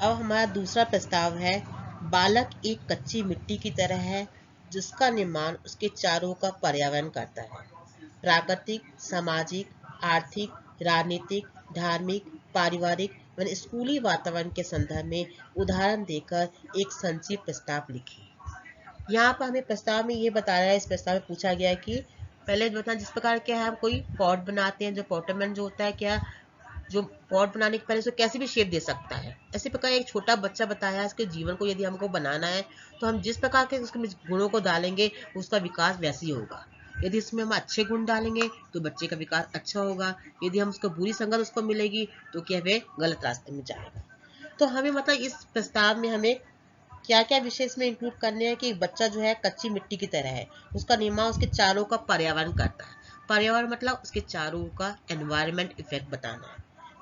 अब हमारा दूसरा प्रस्ताव है, बालक एक कच्ची मिट्टी की तरह है जिसका निर्माण उसके चारों का पर्यावरण करता है। प्राकृतिक, सामाजिक, आर्थिक, राजनीतिक, धार्मिक, पारिवारिक व स्कूली वातावरण के संदर्भ में उदाहरण देकर एक संक्षिप्त प्रस्ताव लिखिए। यहाँ पर हमें प्रस्ताव में ये बताया है, इस प्रस्ताव में पूछा गया है कि पहले बताना जिस प्रकार क्या है, हम कोई पॉट बनाते हैं, जो पॉटरमैन जो होता है क्या, जो पॉट बनाने के पहले उसको कैसे भी शेप दे सकता है। इसी प्रकार एक छोटा बच्चा बताया है, इसके जीवन को यदि हमको बनाना है तो हम जिस प्रकार के उसके गुणों को डालेंगे उसका विकास वैसे ही होगा। यदि इसमें हम अच्छे गुण डालेंगे तो बच्चे का विकास अच्छा होगा, यदि हम उसको बुरी संगत उसको मिलेगी तो क्या वह गलत रास्ते में जाएगा। तो हमें मतलब इस प्रस्ताव में हमें क्या क्या विषय इसमें इंक्लूड करने हैं कि बच्चा जो है कच्ची मिट्टी की तरह है, उसका निर्माण उसके चारों का पर्यावरण करता है। पर्यावरण मतलब उसके चारों का एनवायरमेंट इफेक्ट बताना है।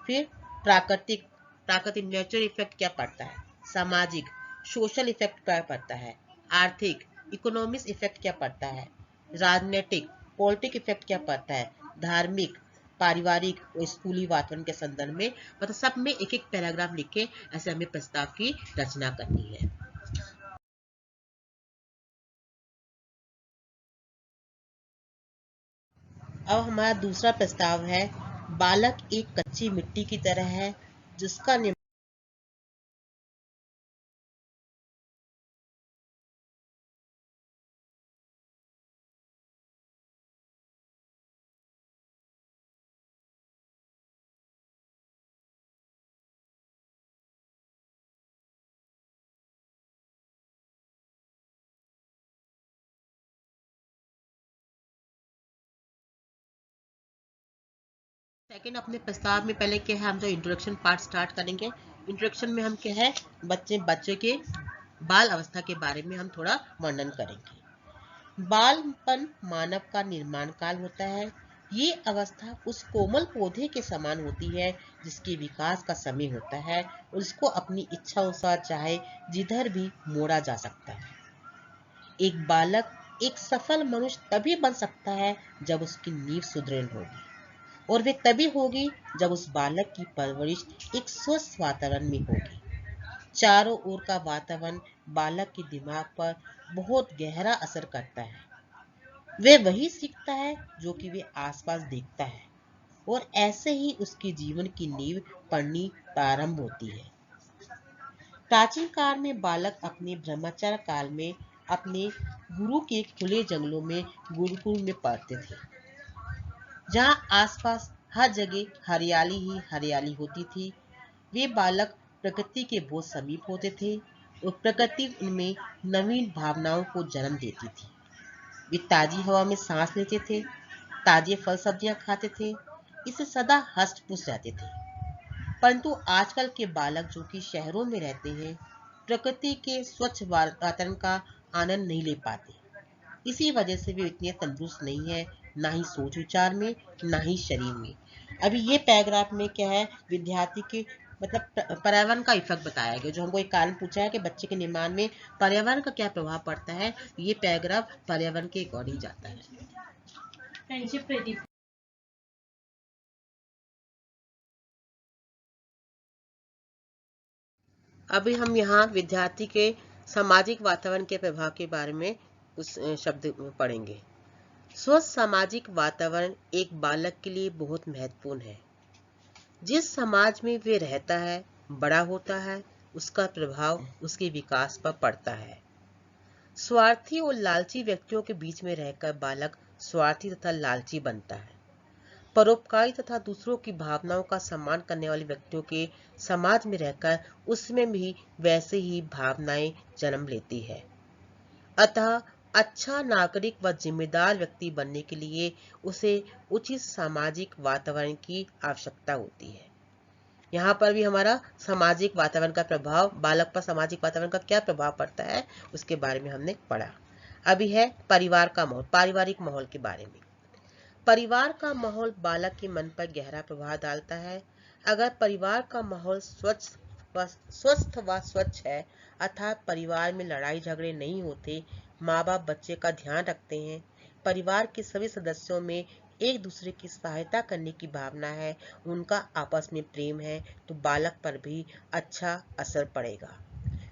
फिर प्राकृतिक, प्राकृतिक नेचर इफेक्ट क्या पड़ता है। सामाजिक, सोशल इफेक्ट क्या पड़ता है। आर्थिक, इकोनॉमिक्स इफेक्ट क्या पड़ता है। राजनीतिक, पॉलिटिक इफेक्ट क्या पड़ता है। धार्मिक, पारिवारिक और स्कूली वातावरण के संदर्भ में, मतलब सब में एक एक पैराग्राफ लिख के ऐसे हमें प्रस्ताव की रचना करनी है। अब हमारा दूसरा प्रस्ताव है, बालक एक कच्ची मिट्टी की तरह है जिसका सेकंड अपने प्रस्ताव में पहले क्या है, हम जो इंट्रोडक्शन पार्ट स्टार्ट करेंगे। इंट्रोडक्शन में हम क्या है, बच्चे के बाल अवस्था के बारे में हम थोड़ा वर्णन करेंगे। बालपन मानव का निर्माण काल होता है। ये अवस्था उस कोमल पौधे के समान होती है जिसके विकास का समय होता है और इसको अपनी इच्छा अनुसार चाहे जिधर भी मोड़ा जा सकता है। एक बालक एक सफल मनुष्य तभी बन सकता है जब उसकी नींव सुदृढ़ होगी, और वे तभी होगी जब उस बालक की परवरिश एक स्वस्थ वातावरण में होगी। चारों ओर का वातावरण बालक के दिमाग पर बहुत गहरा असर करता है। वे वही सीखता है जो कि वे आसपास देखता है, और ऐसे ही उसके जीवन की नींव पड़नी प्रारंभ होती है। प्राचीन काल में बालक अपने ब्रह्मचर्य काल में अपने गुरु के खुले जंगलों में गुरुकुल में पढ़ते थे, जहाँ आसपास हर जगह हरियाली ही हरियाली होती थी। वे बालक प्रकृति के बहुत समीप होते थे और प्रकृति उनमें नवीन भावनाओं को जन्म देती थी। वे ताजी हवा में सांस लेते थे, ताजे फल सब्जियां खाते थे, इससे सदा हष्ट पुष्ट रहते थे। परंतु आजकल के बालक जो कि शहरों में रहते हैं, प्रकृति के स्वच्छ वातावरण का आनंद नहीं ले पाते। इसी वजह से वे इतने तंदुरुस्त नहीं है, ना ही सोच विचार में, ना ही शरीर में। अभी ये पैराग्राफ में क्या है, विद्यार्थी के मतलब पर्यावरण का इफेक्ट बताया गया, जो हमको एक कारण पूछा है कि बच्चे के निर्माण में पर्यावरण का क्या प्रभाव पड़ता है। ये पैराग्राफ पर्यावरण के अकॉर्डिंग जाता है। अभी हम यहाँ विद्यार्थी के सामाजिक वातावरण के प्रभाव के बारे में कुछ शब्द पढ़ेंगे। स्वस्थ सामाजिक वातावरण एक बालक के लिए बहुत महत्वपूर्ण है। जिस समाज में वे रहता है, बड़ा होता है, उसका प्रभाव उसके विकास पर पड़ता है। स्वार्थी और लालची व्यक्तियों के बीच में रहकर बालक स्वार्थी तथा लालची बनता है। परोपकारी तथा दूसरों की भावनाओं का सम्मान करने वाले व्यक्तियों के समाज में रहकर उसमें भी वैसे ही भावनाएं जन्म लेती है। अतः अच्छा नागरिक व जिम्मेदार व्यक्ति बनने के लिए उसे उचित सामाजिक वातावरण की आवश्यकता होती है। यहाँ पर भी हमारा सामाजिक वातावरण का प्रभाव, बालक पर सामाजिक वातावरण का क्या प्रभाव पड़ता है उसके बारे में हमने पढ़ा। अभी है परिवार का माहौल, पारिवारिक माहौल के बारे में। परिवार का माहौल बालक के मन पर गहरा प्रभाव डालता है। अगर परिवार का माहौल स्वस्थ व स्वच्छ है, अर्थात परिवार में लड़ाई झगड़े नहीं होते, माँ बाप बच्चे का ध्यान रखते हैं, परिवार के सभी सदस्यों में एक दूसरे की सहायता करने की भावना है, उनका आपस में प्रेम है, तो बालक पर भी अच्छा असर पड़ेगा।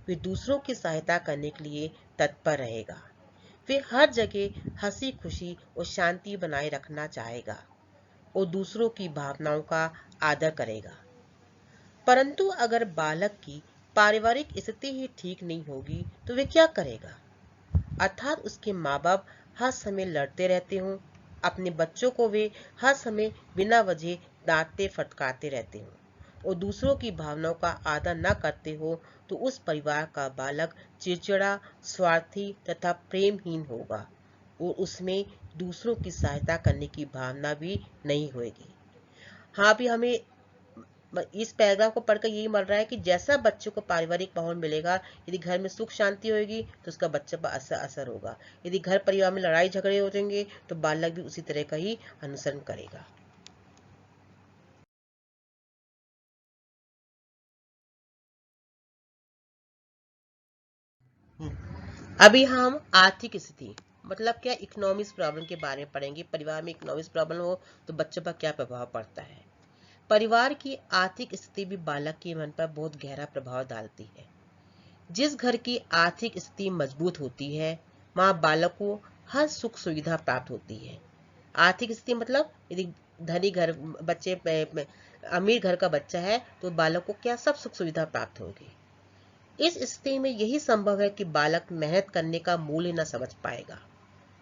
वे दूसरों की सहायता करने के लिए तत्पर रहेगा। वे हर जगह हंसी खुशी और शांति बनाए रखना चाहेगा और दूसरों की भावनाओं का आदर करेगा। परंतु अगर बालक की पारिवारिक स्थिति ही ठीक नहीं होगी तो वे क्या करेगा? अर्थात उसके माँ बाप हर समय लड़ते रहते हों, अपने बच्चों को वे हर समय बिना वजह डांटते फटकारते रहते हों और दूसरों की भावनाओं का आदर न करते हो, तो उस परिवार का बालक चिड़चिड़ा, स्वार्थी तथा प्रेमहीन होगा और उसमें दूसरों की सहायता करने की भावना भी नहीं होगी। हाँ, भी हमें इस पैराग्राफ को पढ़कर यही मिल रहा है कि जैसा बच्चों को पारिवारिक माहौल मिलेगा, यदि घर में सुख शांति होगी तो उसका बच्चे पर असर होगा। यदि घर परिवार में लड़ाई झगड़े हो जाएंगे तो बालक भी उसी तरह का ही अनुसरण करेगा। अभी हम आर्थिक स्थिति मतलब क्या, इकोनॉमिक्स प्रॉब्लम के बारे में पढ़ेंगे। परिवार में इकोनॉमिक्स प्रॉब्लम हो तो बच्चों पर क्या प्रभाव पड़ता है। परिवार की आर्थिक स्थिति भी बालक के मन पर बहुत गहरा प्रभाव डालती है। जिस घर की आर्थिक स्थिति मजबूत होती है, वहाँ बालक को हर सुख सुविधा प्राप्त होती है। आर्थिक स्थिति मतलब यदि धनी घर अमीर घर का बच्चा है तो बालक को क्या सब सुख सुविधा प्राप्त होगी। इस स्थिति में यही संभव है कि बालक मेहनत करने का मूल्य न समझ पाएगा।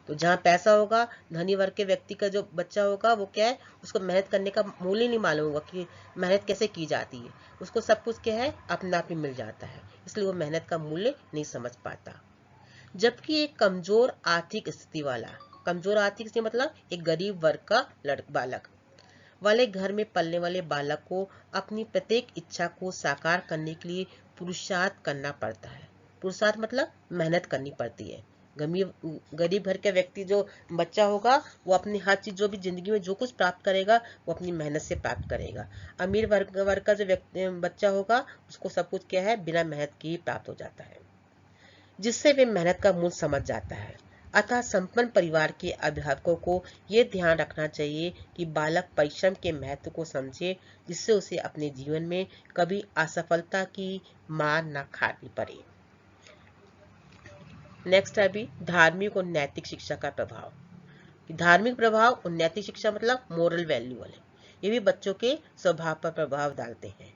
तो जहाँ पैसा होगा, धनी वर्ग के व्यक्ति का जो बच्चा होगा वो क्या है, उसको मेहनत करने का मूल्य नहीं मालूम होगा कि मेहनत कैसे की जाती है। उसको सब कुछ क्या है, अपने आप ही मिल जाता है, इसलिए वो मेहनत का मूल्य नहीं समझ पाता। जबकि एक कमजोर आर्थिक स्थिति मतलब एक गरीब वर्ग का बालक वाले घर में पलने वाले बालक को अपनी प्रत्येक इच्छा को साकार करने के लिए पुरुषार्थ करना पड़ता है। पुरुषार्थ मतलब मेहनत करनी पड़ती है। गरीब घर के व्यक्ति जो बच्चा होगा वो अपनी हर चीज, जो भी जिंदगी में जो कुछ प्राप्त करेगा वो अपनी मेहनत से प्राप्त करेगा। अमीर वर्ग का जो बच्चा होगा उसको सब कुछ क्या है, बिना मेहनत के ही प्राप्त हो जाता है, जिससे वे मेहनत का मूल्य समझ जाता है। अतः संपन्न परिवार के अभिभावकों को यह ध्यान रखना चाहिए कि बालक परिश्रम के महत्व को समझे, जिससे उसे अपने जीवन में कभी असफलता की मार न खानी पड़े। नेक्स्ट है अभी धार्मिक और नैतिक शिक्षा का प्रभाव। धार्मिक प्रभाव और नैतिक शिक्षा मतलब मोरल वैल्यू वाले, ये भी बच्चों के स्वभाव पर प्रभाव डालते हैं।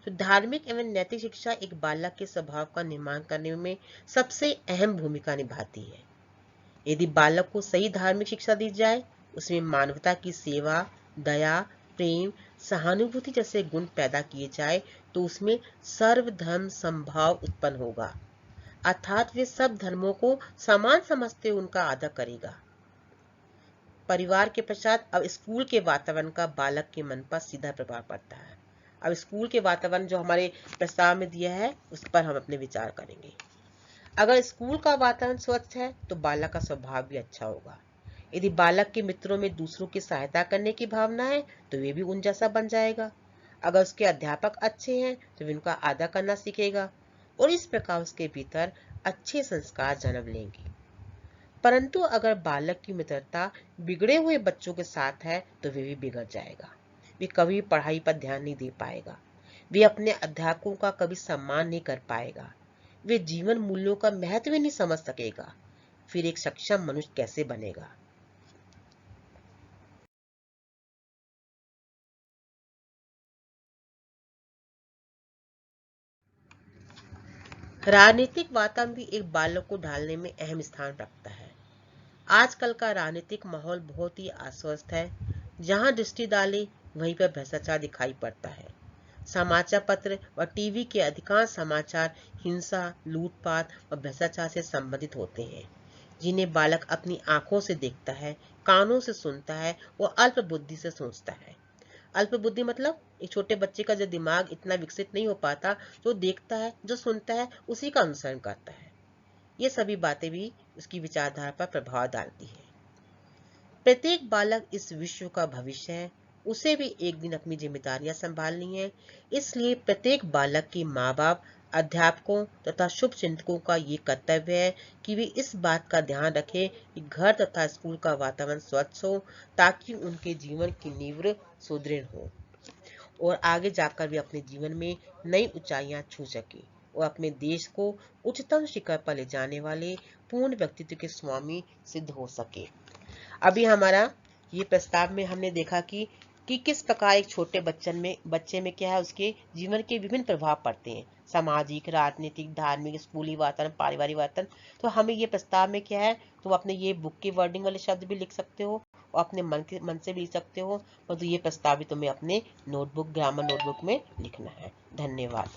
तो धार्मिक एवं नैतिक शिक्षा एक बालक के स्वभाव का निर्माण करने में सबसे अहम भूमिका निभाती है। यदि बालक को सही धार्मिक शिक्षा दी जाए, उसमें मानवता की सेवा, दया, प्रेम, सहानुभूति जैसे गुण पैदा किए जाए, तो उसमें सर्वधर्म समभाव उत्पन्न होगा। अर्थात वे सब धर्मों को समान समझते हुए उनका आदर करेगा। परिवार के पश्चात अब स्कूल के वातावरण का बालक के मन पर सीधा प्रभाव पड़ता है। अब स्कूल के वातावरण जो हमारे प्रस्ताव में दिया है उस पर हम अपने विचार करेंगे। अगर स्कूल का वातावरण स्वच्छ है तो बालक का स्वभाव भी अच्छा होगा। यदि बालक के मित्रों में दूसरों की सहायता करने की भावना है तो वे भी उन जैसा बन जाएगा। अगर उसके अध्यापक अच्छे हैं तो वे उनका आदर करना सीखेगा और इस प्रकार उसके भीतर अच्छे संस्कार जन्म लेंगे। परंतु अगर बालक की मित्रता बिगड़े हुए बच्चों के साथ है तो वे भी बिगड़ जाएगा। वे कभी पढ़ाई पर ध्यान नहीं दे पाएगा, वे अपने अध्यापकों का कभी सम्मान नहीं कर पाएगा, वे जीवन मूल्यों का महत्व नहीं समझ सकेगा। फिर एक सक्षम मनुष्य कैसे बनेगा। राजनीतिक वातावरण भी एक बालक को ढालने में अहम स्थान रखता है। आजकल का राजनीतिक माहौल बहुत ही अस्वस्थ है। जहां दृष्टि डाले वहीं पर भ्रष्टाचार दिखाई पड़ता है। समाचार पत्र और टीवी के अधिकांश समाचार हिंसा, लूटपाट और भ्रष्टाचार से संबंधित होते हैं, जिन्हें बालक अपनी आंखों से देखता है, कानों से सुनता है और अल्प बुद्धि से सोचता है। अल्प बुद्धि मतलब एक छोटे बच्चे का जो दिमाग इतना विकसित नहीं हो पाता, जो देखता है, जो सुनता है, उसी का अनुसरण करता है। ये सभी बातें भी उसकी विचारधारा पर प्रभाव डालती है। प्रत्येक बालक इस विश्व का भविष्य है, उसे भी एक दिन अपनी जिम्मेदारियां संभालनी है। इसलिए प्रत्येक बालक के माँ बाप अध्यापकों तथा शुभ चिंतकों का ये कर्तव्य है कि वे इस बात का ध्यान रखें कि घर तथा स्कूल का वातावरण स्वच्छ हो, ताकि उनके जीवन की नींव सुदृढ़ हो और आगे जाकर वे अपने जीवन में नई ऊंचाइयां छू सके और अपने देश को उच्चतम शिखर पर ले जाने वाले पूर्ण व्यक्तित्व के स्वामी सिद्ध हो सके। अभी हमारा ये प्रस्ताव में हमने देखा कि किस प्रकार एक छोटे बच्चे में क्या है, उसके जीवन के विभिन्न प्रभाव पड़ते हैं, सामाजिक, राजनीतिक, धार्मिक, स्कूली वातावरण, पारिवारिक वातावरण। तो हमें ये प्रस्ताव में क्या है, तुम अपने ये बुक के वर्डिंग वाले शब्द भी लिख सकते हो और अपने मन से भी लिख सकते हो, परंतु ये प्रस्ताव भी तुम्हें अपने नोटबुक, ग्रामर नोटबुक में लिखना है। धन्यवाद।